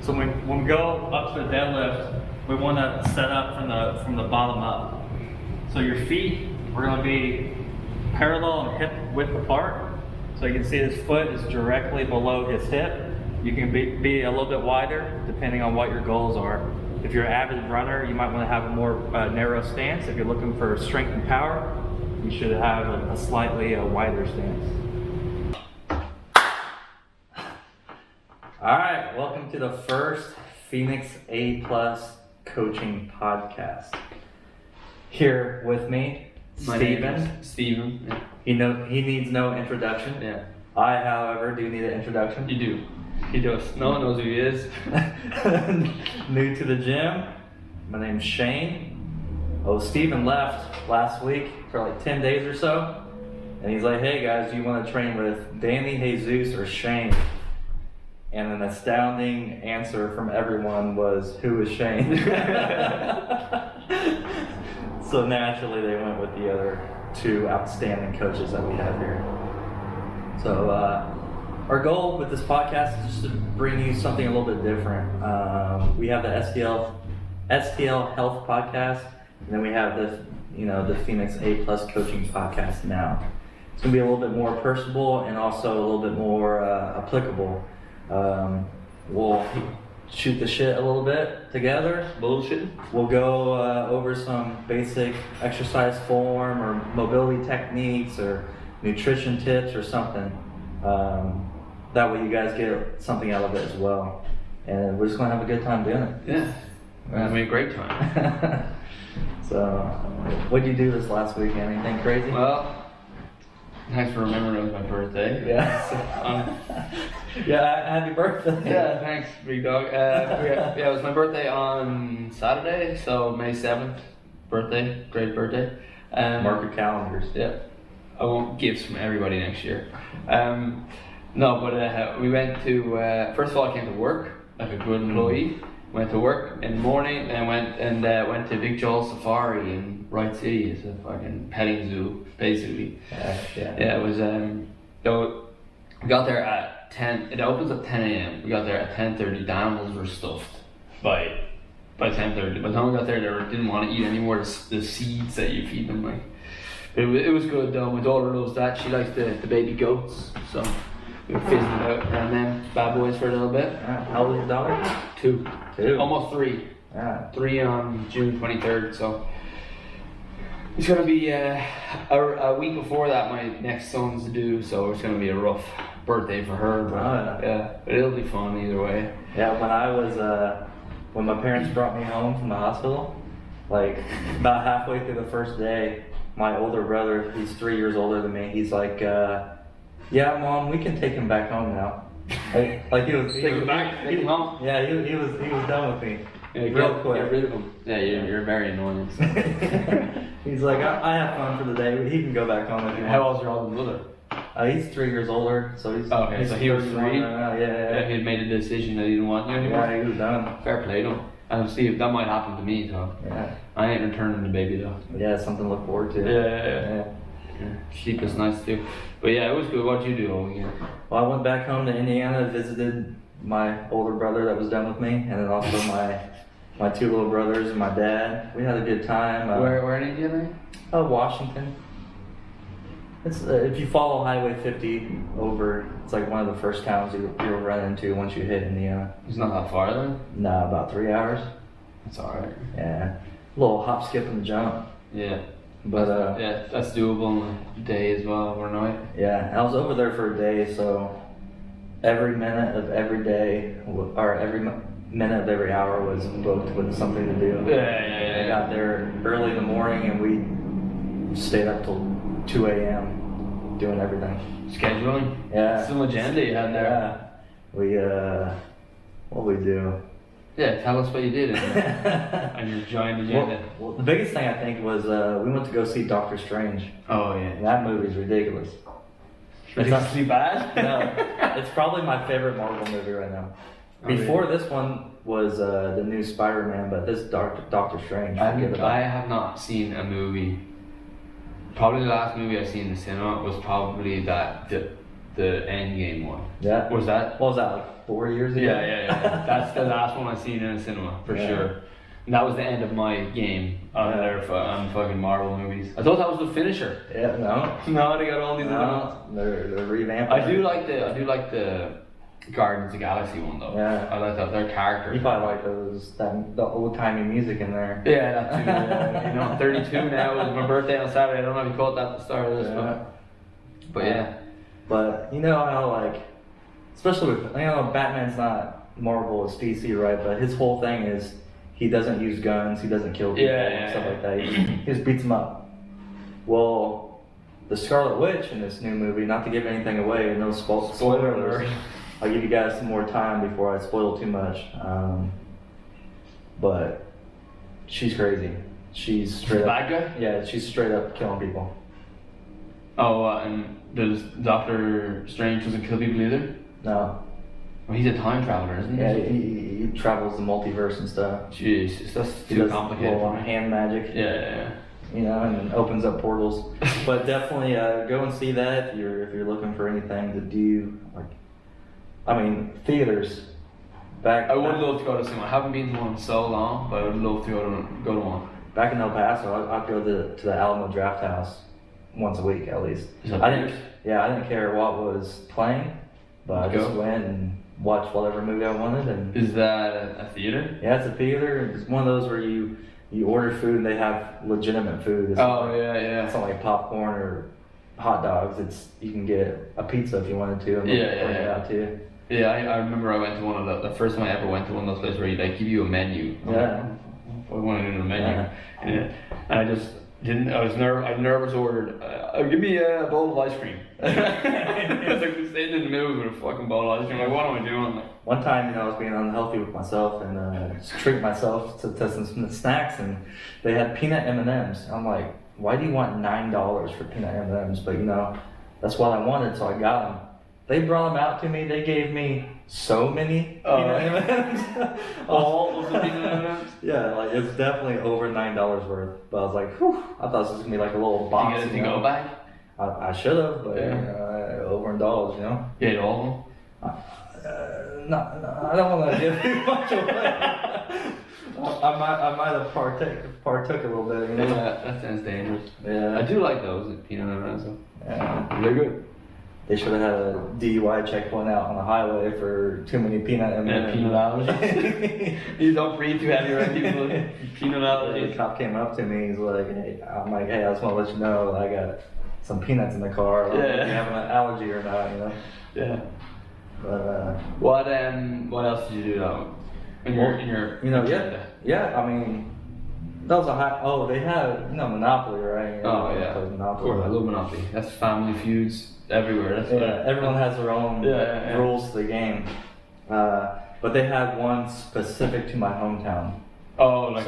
So when we go up to the deadlift, we want to set up from the bottom up. So your feet are going to be parallel and hip width apart. So you can see his foot is directly below his hip. You can be a little bit wider depending on what your goals are. If you're an avid runner, you might want to have a more narrow stance. If you're looking for strength and power, you should have a slightly wider stance. All right, welcome to the first Phoenix A+ coaching podcast. Here with me, Stephen. Yeah. He needs no introduction. Yeah. I, however, do need an introduction. You do. He does. No one knows who he is. New to the gym. My name's Shane. Stephen left last week for like 10 days or so. And he's like, hey guys, do you want to train with Danny, Jesus, or Shane? And an astounding answer from everyone was, who is Shane? So naturally they went with the other two outstanding coaches that we have here. So our goal with this podcast is just to bring you something a little bit different. We have the STL Health podcast, and then we have the Phoenix A+ coaching podcast now. It's gonna be a little bit more personable and also a little bit more applicable. We'll shoot the shit a little bit together. Bullshit. We'll go over some basic exercise form or mobility techniques or nutrition tips or something. That way you guys get something out of it as well. And we're just going to have a good time doing it. Yeah. We're going to have a great time. So, what did you do this last weekend? Anything crazy? Well, thanks for remembering it was my birthday. Yeah. Yeah, happy birthday. Yeah, thanks, big dog. It was my birthday on Saturday, so May 7th. Birthday, great birthday. Mark your calendars. Yeah. I want gifts from everybody next year. No, but we went to, first of all I came to work, like a good employee. Went to work in the morning and went to Big Joel's Safari in Wright City. It's a fucking petting zoo, basically. Yeah, it was, so we got there at 10, it opens at 10 a.m. We got there at 10:30, the animals were stuffed by 10:30. By the time we got there, they didn't want to eat any more of the seeds that you feed them, like. It was good though. My daughter loves that. She likes the baby goats, so we were fizzing out around them bad boys for a little bit. How old is your daughter? Two. Almost 3. Yeah. 3 on June 23rd. So it's gonna be a week before that. My next son's due, so it's gonna be a rough birthday for her. But yeah, but it'll be fun either way. Yeah, when my parents brought me home from the hospital, like about halfway through the first day, my older brother, he's 3 years older than me, he's like, yeah, Mom, we can take him back home now. Like he was back, take him home? Yeah, he was done with me. Yeah, real quick. Get rid of him. Yeah, you're very annoying. So. He's like, I have fun for the day. He can go back home if he wants. How old's your older brother? He's 3 years older, so he's okay. He's so he was 3. Yeah. He had made a decision that he didn't want you anymore. Yeah, he was done. Fair play to him. And see if that might happen to me, so yeah. I ain't returning the baby though. Yeah, something to look forward to. Yeah. Sheep is nice too. But yeah, it was good. What'd you do all weekend? Well, I went back home to Indiana, visited my older brother that was done with me, and then also my 2 little brothers and my dad. We had a good time. Where in Indiana? Washington. It's if you follow Highway 50 over, it's like one of the first towns you'll run into once you hit Indiana. It's not that far then? Nah, about 3 hours. That's alright. Yeah. A little hop, skip, and jump. Yeah. But yeah, that's doable in a day as well, overnight. Yeah, I was over there for a day, so every minute of every day, or every minute of every hour was booked with something to do. Yeah. I got there early in the morning and we stayed up till 2 a.m. doing everything. Scheduling? Yeah. Some agenda you had there. Yeah. What'd we do? Yeah, tell us what you did on your giant agenda. Well, the biggest thing I think was we went to go see Doctor Strange. Oh yeah. And that movie's ridiculous. It's not too bad? No. It's probably my favorite Marvel movie right now. Before this one was the new Spider-Man, but this Doctor Strange. I have not seen a movie. Probably the last movie I seen in the cinema was probably the the Endgame one. Yeah. Was that? What was that, like 4 years ago? Yeah. That's the last one I've seen in a cinema, for sure. And that was the end of my game on on fucking Marvel movies. I thought that was the finisher. Yeah, no. No, they got all these other ones. They're revamping. I do like the Guardians of the Galaxy one though. Yeah. I like that. Their characters. You probably like the old timey music in there. Yeah, that too. Yeah. You know, I'm 32 now. It was my birthday on Saturday. I don't know if you caught that at the start of this, but yeah. But you know how, like, especially with, you know, Batman's not Marvel, it's DC, right? But his whole thing is he doesn't use guns, he doesn't kill people, and stuff like that. He just beats them up. Well, the Scarlet Witch in this new movie, not to give anything away, no spoiler alert. I'll give you guys some more time before I spoil too much. But she's crazy. She's straight up. Bad guy? Yeah, she's straight up killing people. Oh, and does Doctor Strange doesn't kill people either? No. Well, he's a time traveler, isn't he? Yeah, he travels the multiverse and stuff. Jeez, that's He too does complicated little for me. hand magic. Yeah. You know, and opens up portals. But definitely go and see that if you're looking for anything to do. Like, I mean, theaters. I would love to go to cinema. I haven't been to one in so long, but I would love to go to one. Back in El Paso, I'd go to the Alamo Draft House once a week at least. Is that I didn't care what was playing, but I just went and watched whatever movie I wanted. And is that a theater? yeah, it's a theater. It's one of those where you order food and they have legitimate food. It's It's not like popcorn or hot dogs. You can get a pizza if you wanted to. And bring it out to you. Yeah, I remember I went to one of the first time I ever went to one of those places where they give you a menu. I wanted in a menu, and I just didn't. I was nervous. Ordered. Give me a bowl of ice cream. I was like sitting in the middle with a fucking bowl of ice cream. Like, what am I doing? Like, one time, I was being unhealthy with myself and just treating myself to some snacks, and they had peanut M&Ms. I'm like, why do you want $9 for peanut M&Ms? But that's what I wanted, so I got them. They brought them out to me. They gave me so many peanut M&Ms. all of the peanut M&Ms? Yeah, like it's definitely over $9 worth. But I was like, whew, I thought this was gonna be like a little box. Did you get a to-go bag? I should have, but over in dollars, you know. Yeah, all of them. No, I don't want to give too much away. I might have partook a little bit. You know? Yeah, that sounds dangerous. Yeah, I do like those peanut M&Ms. Yeah, they're good. They should have had a DUI checkpoint out on the highway for too many peanut M&Ms. Yeah, peanut allergies. You don't breathe too heavy around people with peanut allergies. The cop came up to me. He's like, I'm like, hey, I just want to let you know I got some peanuts in the car. I don't know if you have an allergy or not, you know. Yeah. But what else did you do though? In your yeah. I mean, that was a high. Oh, they had Monopoly, right? Oh yeah. Monopoly. Of course, I love Monopoly. That's Family Feuds everywhere. That's everyone has their own rules to the game. But they had one specific to my hometown. Oh, like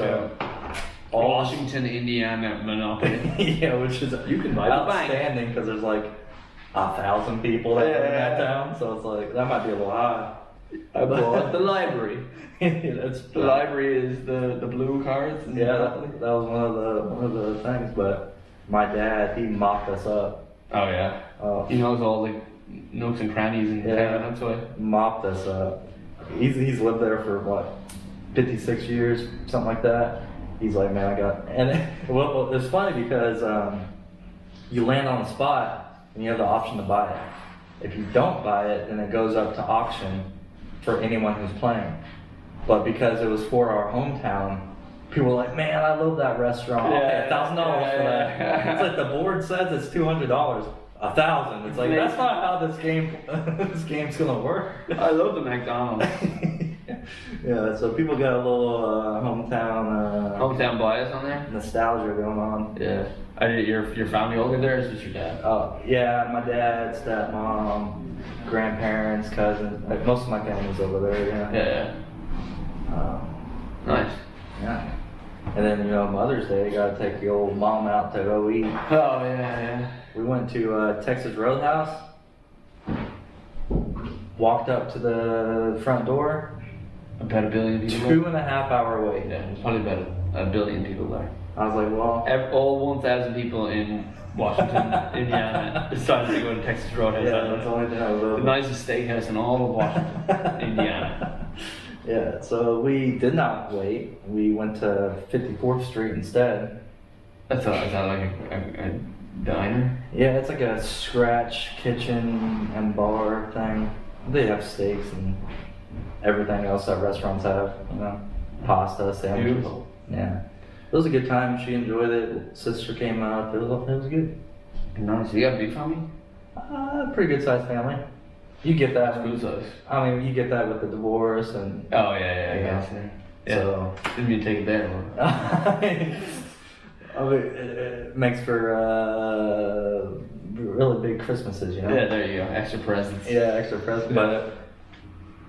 Washington, Indiana Monopoly. Yeah, which is you can buy the bank. Outstanding because there's like 1,000 people that live in that town, so it's like that might be a little high. I bought the library. The library is the blue cards. Yeah, that was one of the things. But my dad, he mocked us up. Oh yeah. He knows all the nooks and crannies in town. That's why. Mopped us up. He's lived there for what, 56 years, something like that. He's like, man, I got. And well, it's funny because you land on the spot and you have the option to buy it. If you don't buy it, then it goes up to auction for anyone who's playing. But because it was for our hometown, people were like, man, I love that restaurant. I'll pay $1,000 for that. It's like the board says it's $200. $1,000. It's like that's not how this game's gonna work. I love the McDonald's. Yeah, so people got a little hometown bias on there. Nostalgia going on. Yeah. Your family all get there, or is just your dad? Oh yeah, my dad, stepmom, grandparents, cousins. Like, most of my family's over there. Yeah. Nice. Yeah. And then Mother's Day, you gotta take the old mom out to go eat. Oh yeah. We went to Texas Roadhouse. Walked up to the front door. About 1 billion people. 2.5 hour wait. Yeah, there's probably about 1 billion people there. I was like, well, all 1,000 people in Washington, Indiana. Decided to go to Texas Roadhouse. Yeah, that's the only thing I love. The nicest steakhouse in all of Washington, Indiana. Yeah, so we did not wait. We went to 54th Street instead. Is that like a diner? Yeah, it's like a scratch kitchen and bar thing. They have steaks and everything else that restaurants have, pasta, sandwiches. Beautiful. Yeah. It was a good time. She enjoyed it. Sister came up. It was good. Nice. You got a big family? Pretty good sized family. You get that. Good size. I mean, you get that with the divorce and. Oh yeah, I guess. Yeah. So. Didn't mean to take it there. I mean, it makes for really big Christmases, Yeah, there you go. Extra presents. Yeah, extra presents. But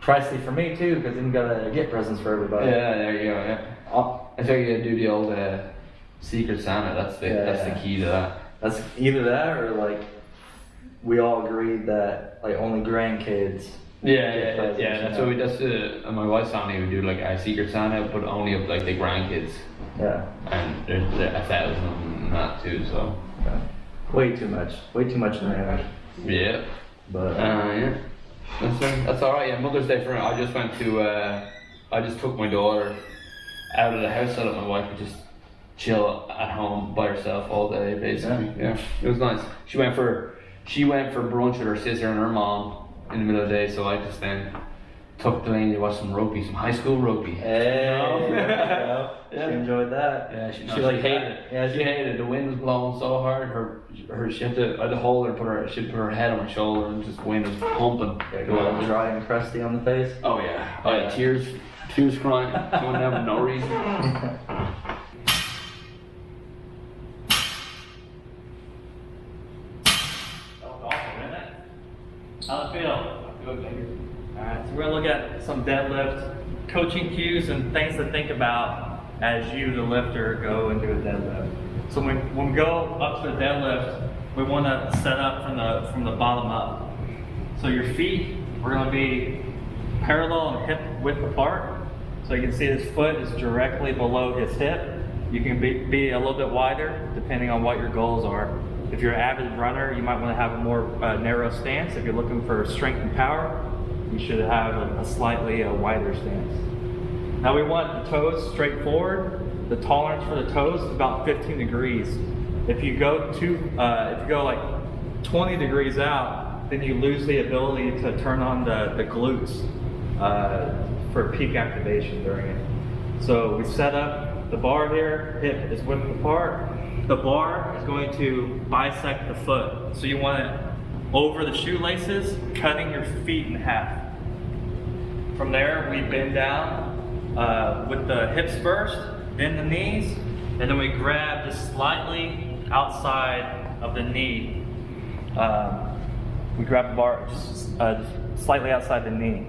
pricey for me too, because then you gotta get presents for everybody. Yeah, there you go. Yeah. I think you gotta do the old Secret Santa. That's the key to that. That's either that or like we all agreed that like only grandkids. Yeah. That's what we. That's my wife's family. We do like a Secret Santa, but only of like the grandkids. Yeah. And there's 1,000 of them in that too. So. Yeah. Way too much damage. Yeah. But yeah. That's all right. Yeah, Mother's Day for me. I just took my daughter out of the house so that my wife could just chill at home by herself all day, basically. Yeah, it was nice. She went for brunch with her sister and her mom in the middle of the day, so I just then took Delaney to watch some rugby, some high school rugby. Hey, she enjoyed that. Yeah, she hated it. Yeah, she hated it. The wind was blowing so hard. She had to hold her, she'd put her head on my shoulder, and just the wind was pumping. Yeah, go all dry and crusty on the face. Oh yeah. Tears crying, going down for no reason. How's it feel? Good, thank you. Alright, so we're gonna look at some deadlift coaching cues and things to think about as you, the lifter, go and do a deadlift. So when we go up to the deadlift, we want to set up from the bottom up. So your feet, we're gonna be parallel and hip width apart. So you can see his foot is directly below his hip. You can be a little bit wider depending on what your goals are. If you're an avid runner, you might want to have a more narrow stance. If you're looking for strength and power, you should have a slightly wider stance. Now we want the toes straight forward. The tolerance for the toes is about 15 degrees. If you go like 20 degrees out, then you lose the ability to turn on the glutes for peak activation during it. So we set up the bar here, hip is width apart. The bar is going to bisect the foot. So you want it over the shoelaces, cutting your feet in half. From there, we bend down with the hips first, then the knees, and then we grab just slightly outside of the knee. We grab the bar just slightly outside the knee.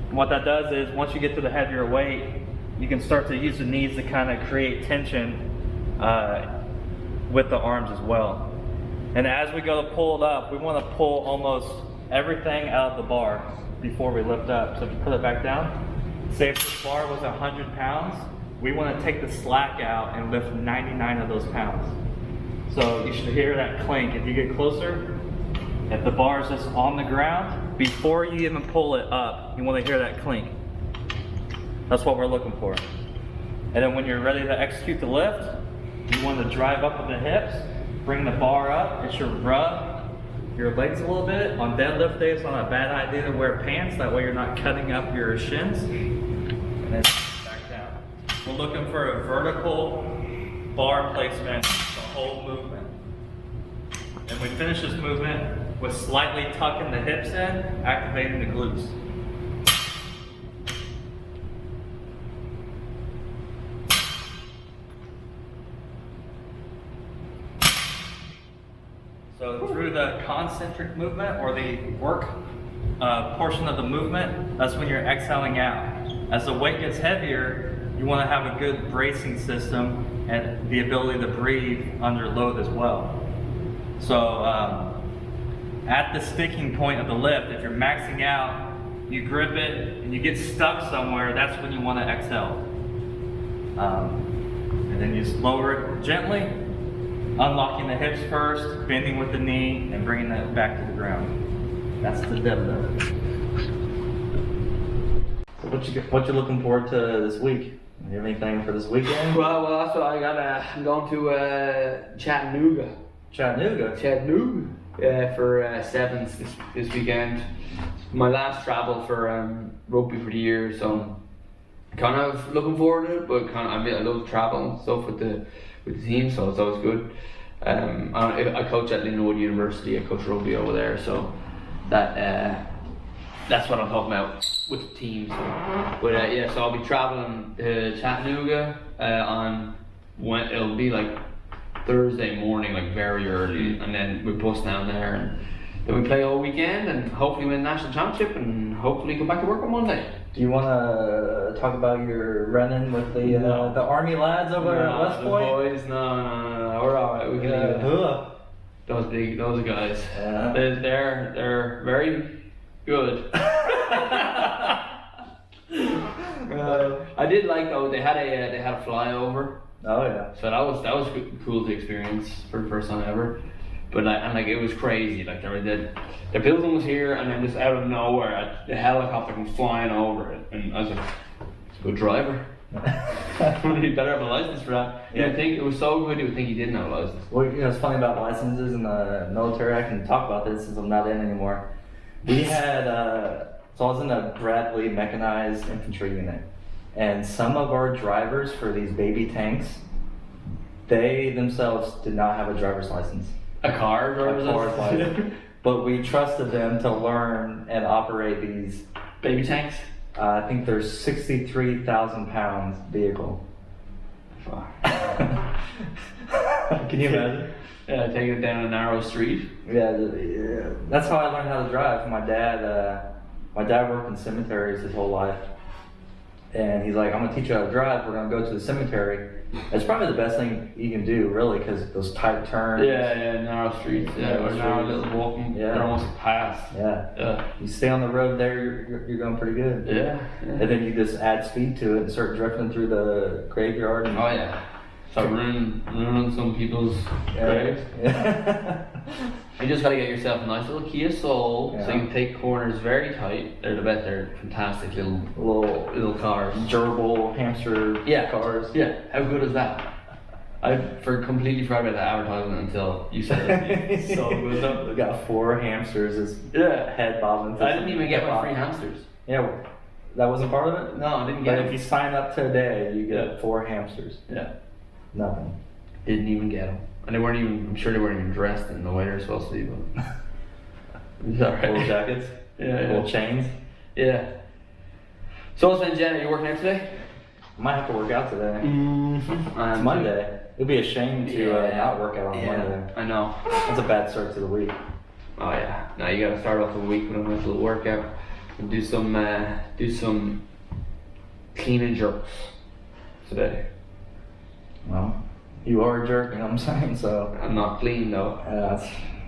And what that does is, once you get to the heavier weight, you can start to use the knees to kind of create tension with the arms as well. And as we go to pull it up, we want to pull almost everything out of the bar before we lift up. So if you put it back down, say if this bar was 100 pounds, we want to take the slack out and lift 99 of those pounds. So you should hear that clink. If you get closer, if the bar is just on the ground, before you even pull it up, you want to hear that clink. That's what we're looking for. And then when you're ready to execute the lift, you want to drive up with the hips, bring the bar up. It should rub your legs a little bit. On deadlift day, it's not a bad idea to wear pants. That way you're not cutting up your shins. And then back down. We're looking for a vertical bar placement the whole movement. And we finish this movement with slightly tucking the hips in, activating the glutes. So through the concentric movement, or the work portion of the movement, that's when you're exhaling out. As the weight gets heavier, you want to have a good bracing system and the ability to breathe under load as well. So at the sticking point of the lift, if you're maxing out, you grip it and you get stuck somewhere, that's when you want to exhale. And then you just lower it gently, unlocking the hips first, bending with the knee, and bringing that back to the ground. That's the deadlift. So what you looking forward to this week? You have anything for this weekend? Well, that's what I got. I'm going to Chattanooga. Chattanooga. Yeah, for sevens this weekend. My last travel for rugby for the year, so kind of looking forward to it. But I love travel and stuff with the team, so it's always good. I coach at Lindenwood University. I coach rugby over there, so that's what I'm talking about with the team. So. But yeah, so I'll be traveling to Chattanooga it'll be like Thursday morning, like very early, and then we bus down there, and then we play all weekend, and hopefully win the national championship, and hopefully come back to work on Monday. Do you want to talk about your running with the Army lads over at West the Point? boys, no, we're alright. We can leave it. Those guys. Yeah. They're very good. I did like though they had a flyover. Oh yeah. So that was cool to experience for the first time ever. But it was crazy. Like the building was here, and then just out of nowhere, the helicopter comes flying over it, and I was like, "It's a good driver." You better have a license for that. Yeah. I think it was so good. You would think he didn't have a license. Well, it's funny about licenses in the military. I can talk about this since I'm not in anymore. We had so I was in a Bradley mechanized infantry unit, and some of our drivers for these baby tanks, they themselves did not have a driver's license. A car driver's license. But we trusted them to learn and operate these baby tanks. I think they're 63,000 pounds vehicle. Fuck. Can you imagine? Yeah, taking it down a narrow street. Yeah, that's how I learned how to drive. My dad worked in cemeteries his whole life, and he's like, "I'm gonna teach you how to drive. We're gonna go to the cemetery." It's probably the best thing you can do, really, because those tight turns. Yeah, narrow streets. Yeah, or narrow little walking. Yeah. They're almost past. Yeah. You stay on the road there, you're going pretty good. Yeah. And then you just add speed to it and start drifting through the graveyard. And, oh yeah. Start ruining some people's graves. Yeah. You just gotta get yourself a nice little Kia Soul, so you can take corners very tight. They're fantastic little cars. Gerbil hamster cars. Yeah, how good is that? I completely forgot about that advertisement until you said it. It's so good though. We got 4 hamsters. Head bobbing. I didn't even get my free hamsters. Yeah, that wasn't part of it. No, I didn't get But them. if you sign up today, you get 4 hamsters. Yeah. Nothing. Didn't even get them. And I'm sure they weren't even dressed in the way they're supposed to be, but it's alright. Little jackets. Little chains. Yeah. So what's been, Jen? Are you working out today? Might have to work out today. Mm-hmm. It's Monday. It'd be a shame to not work out on Monday. I know. That's a bad start to the week. Oh yeah. Now you gotta start off the week with a nice little workout and do some clean and jerks today. Well, you are jerking, I'm saying, so. I'm not clean though.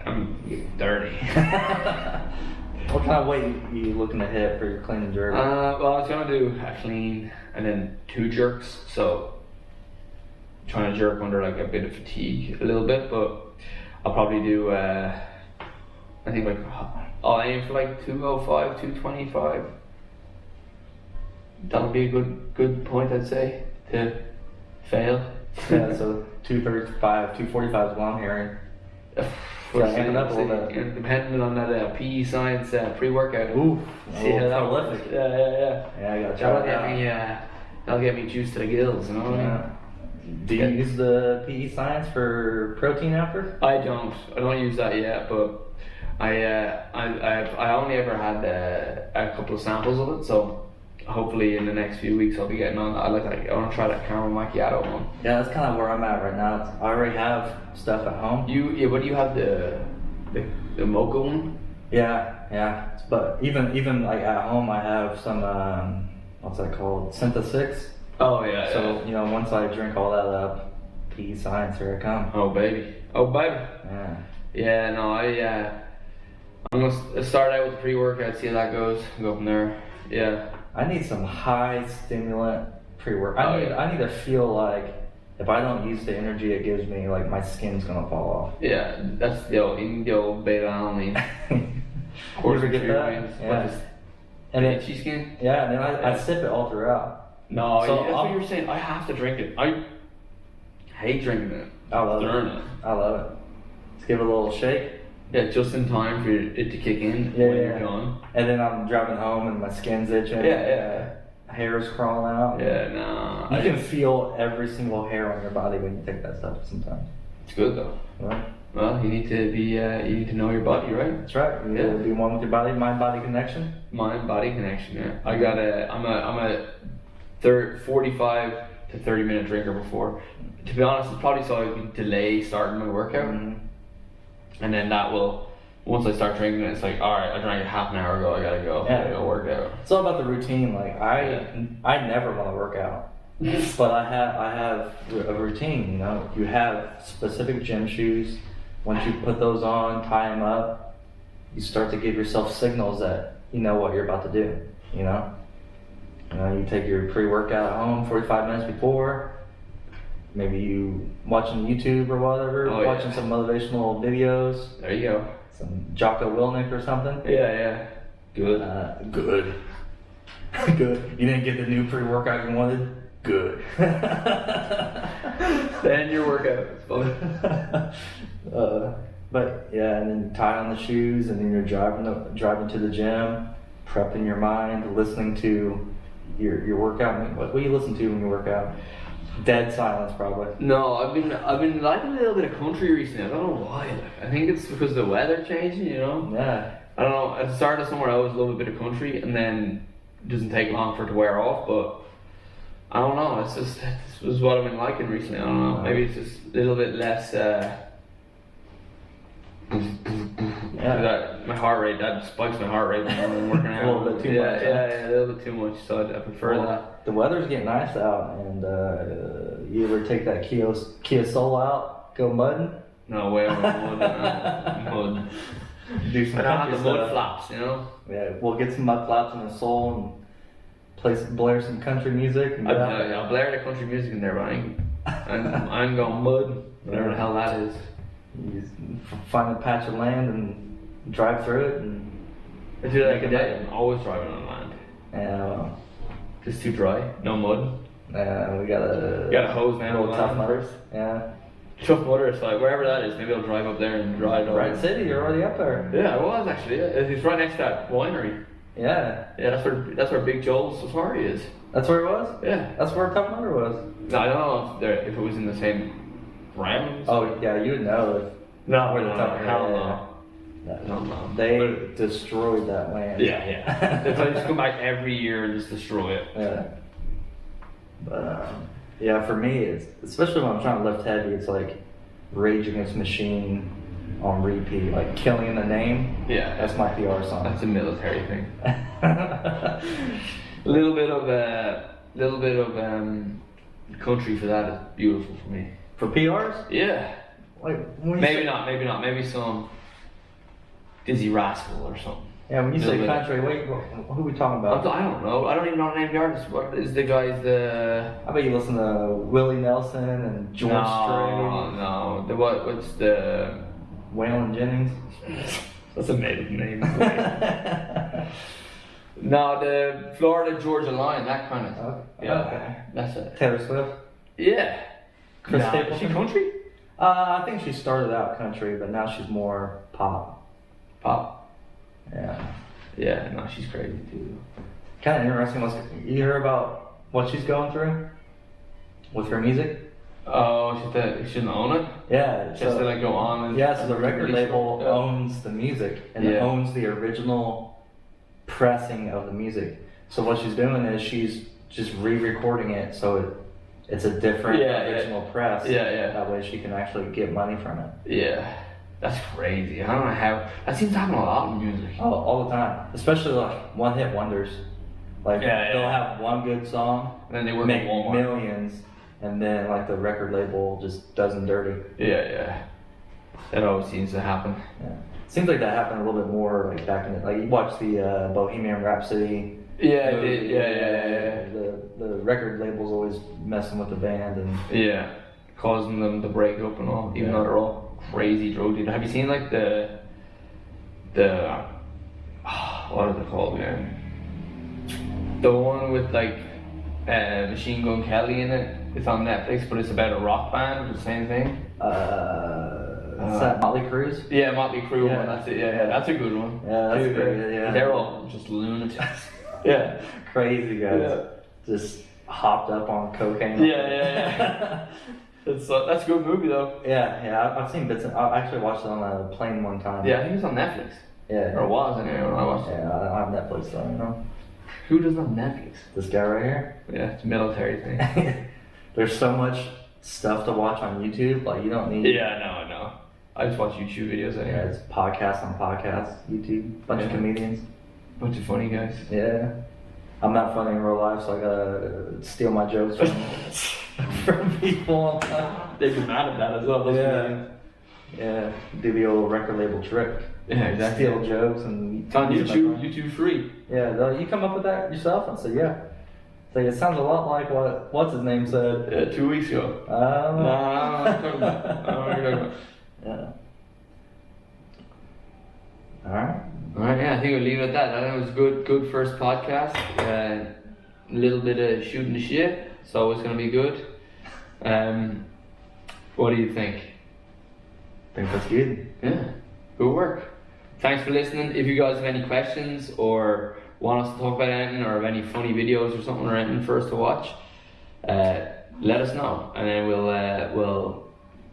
I'm dirty. What kind of weight are you looking to hit for your clean and jerk? Well, I was gonna do a clean and then 2 jerks, so trying to jerk under like a bit of fatigue a little bit, but I'll probably do I think like I'll aim for like 205, 225. That'll be a good point, I'd say, to fail. Yeah, so 235, 245 is what I'm hearing. We're amp it up a little bit. Depending on that PE science pre-workout. Ooh, See how that works. Yeah. Yeah, I gotta try that out. That'll get me juiced to the gills, you know what I mean? Do you use the PE science for protein after? I don't use that yet, but I only ever had a couple of samples of it, so hopefully in the next few weeks I'll be getting on. I want to try that caramel macchiato one. Yeah, that's kind of where I'm at right now. I already have stuff at home. What do you have, the mocha one? Yeah. But even like at home, I have some what's that called? Synthesis. Oh yeah. So once I drink all that up, PE science, here I come. Oh baby. Yeah. Yeah. No, I'm gonna start out with the pre-workout, see how that goes, and go from there. Yeah. I need some high stimulant pre-workout. I need to feel like if I don't use the energy it gives me, like my skin's gonna fall off. Yeah, that's the old beta-alanine. You ever get that? Yeah. And then itchy skin? Yeah, and then I sip it all throughout. No, So that's what you were saying. I have to drink it. I hate drinking it. I love Stirring it. I love it. Let's give it a little shake. Yeah, just in time for it to kick in when you're gone. And then I'm driving home and my skin's itching. Yeah. Hair's crawling out. Yeah, no. You can feel every single hair on your body when you take that stuff sometimes. It's good though. Right? Well, you need to be, you need to know your body, right? That's right. You need to be one with your body, mind-body connection. Mind-body connection, yeah. I'm a 45 to 30 minute drinker before. To be honest, it's probably so I can delay starting my workout. Mm-hmm. And then that will, once I start drinking it, it's like, alright, I drank it half an hour ago, I gotta go. I gotta go work out. It's all about the routine. Like I never want to work out, but I have a routine. You know, you have specific gym shoes. Once you put those on, tie them up, you start to give yourself signals that you know what you're about to do. You know, you take your pre-workout at home 45 minutes before. Maybe you watching YouTube or whatever, watching some motivational videos. There you go. Some Jocko Willink or something. Yeah. Good. Good. Good. You didn't get the new pre-workout you wanted? Good. Then your workout is fun. But yeah, and then tie on the shoes, and then you're driving to the gym, prepping your mind, listening to your workout. What do you listen to when you work out? Dead silence, probably. No, I've been liking a little bit of country recently. I don't know why. I think it's because the weather changing, you know. Yeah. I don't know. At the start of summer, I always love a bit of country, and then it doesn't take long for it to wear off. But I don't know. It's just this was what I've been liking recently. I don't know. Maybe it's just a little bit less. My heart rate, that spikes my heart rate when I'm working out. A little bit too much. Yeah, a little bit too much. So I prefer that. The weather's getting nice out, and you ever take that Kia Soul out, go mudding? No way, I'm mud. Do some I don't have the country mud stuff. flaps, you know. Yeah, we'll get some mud flaps in the Soul and blare some country music. And I'll blare the country music in there, but I'm going mud, whatever the hell that is. You just find a patch of land and drive through it, and I do that Make every a day. I'm always driving on land. yeah, Just too dry, no mud. we got a hose man little on tough land. mudders. Yeah, Tough Mudder, it's like wherever that is, maybe I'll drive up there and drive over. Bright City, you're already up there. Yeah, I was actually. It's right next to that winery. Yeah, Yeah, that's where Big Joel's safari is. that's where it was. Yeah. That's where Tough Mudder was. No, I don't know if it was in the same realms. Oh yeah, you would know. no, where the Tough hell yeah. no. No. They destroyed that land. Yeah. They just come back every year and just destroy it. Yeah. But yeah, for me, it's especially when I'm trying to lift heavy, it's like Rage Against the Machine on repeat, like Killing in the Name. Yeah. That's my PR song. That's a military thing. A little bit of country for that is beautiful for me. For PRs? Yeah. Like when you Maybe say, not. Maybe some Dizzy Rascal or something. Yeah, when you say Little bit. country, wait, who are we talking I about? don't know. I don't even know the name of the artist. What is the guy's I bet you listen to Willie Nelson and George Strait, No. What's the Waylon Jennings. That's a made-up name. No, the Florida Georgia Line, that kind of. Okay. Yeah, Okay. that's it. Taylor Swift. Yeah. Chris Nah, Stapleton? is she country? I think she started out country, but now she's more pop. Pop. Yeah. Yeah, no, she's crazy too. Kind of interesting. You hear about what she's going through with her music? Oh, she shouldn't own it? Yeah. She has to like go on and... Yeah, so the record release label it. owns the music and Yeah. owns the original pressing of the music. So what she's doing is she's just re-recording it so it's a different original press. Yeah. That way she can actually get money from it. Yeah. That's crazy. I don't know how... That seems to happen a lot in music. Oh, all the time. Especially like one-hit wonders. Like Yeah, they'll yeah. have one good song, And then they work make at Walmart. millions, and then like the record label just does them dirty. Yeah. That always seems to happen. Yeah. Seems like that happened a little bit more like back in the, like you watch the Bohemian Rhapsody. Yeah, it movie, did. Yeah. The record label's always messing with the band and Yeah. causing them to break up and all, even though they're all crazy drug dealers. Have you seen like the what is it called again? The one with like Machine Gun Kelly in it. It's on Netflix, but it's about a rock band. The same thing. Is that Motley Crue's? Yeah, Motley Crue Yeah. one. That's it. Yeah, that's a good one. Yeah, that's Too, great. Yeah, They're all just lunatics. yeah, crazy guys. Yeah. Just hopped up on cocaine. Yeah. That's a good movie though. Yeah. I've seen bits. I actually watched it on a plane one time. Yeah, I think it's on Netflix. Yeah. Or was anyway when I watched it. Yeah, I don't have Netflix though. You know, Who doesn't have Netflix? this guy right here. Yeah, it's a military thing. There's so much stuff to watch on YouTube. Like you don't need. Yeah, I know. I just watch YouTube videos Yeah, anyway. it's podcast on podcast. YouTube, bunch of Yeah. comedians. Bunch of funny guys. Yeah. I'm not funny in real life, so I gotta steal my jokes from people. They'd be mad at that as well. Those Yeah. comedians. Yeah, do the old record label trick. Yeah, exactly. Steal jokes and It's on use my YouTube. phone. YouTube free. Yeah, you come up with that yourself? I said, yeah. So it sounds a lot like what's his name said. 2 weeks ago. I don't know. No, I don't know what you're talking about. I don't know what you're talking about. Yeah. All right. Alright, yeah, I think we'll leave it at that. I think it was good first podcast. A little bit of shooting the shit, so it's gonna be good. What do you think? I think that's good. Yeah, good work. Thanks for listening. If you guys have any questions or want us to talk about anything or have any funny videos or something or anything for us to watch, let us know, and then we'll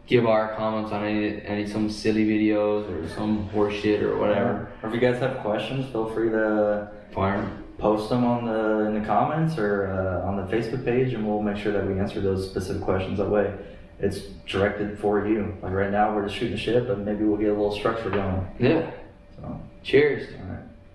give our comments on some silly videos or some horse shit or whatever. Or if you guys have questions, feel free to Fire. post them in the comments or on the Facebook page, and we'll make sure that we answer those specific questions. That way, it's directed for you. Like right now, we're just shooting the shit, but maybe we'll get a little structure going. Yeah. So, Cheers. all right.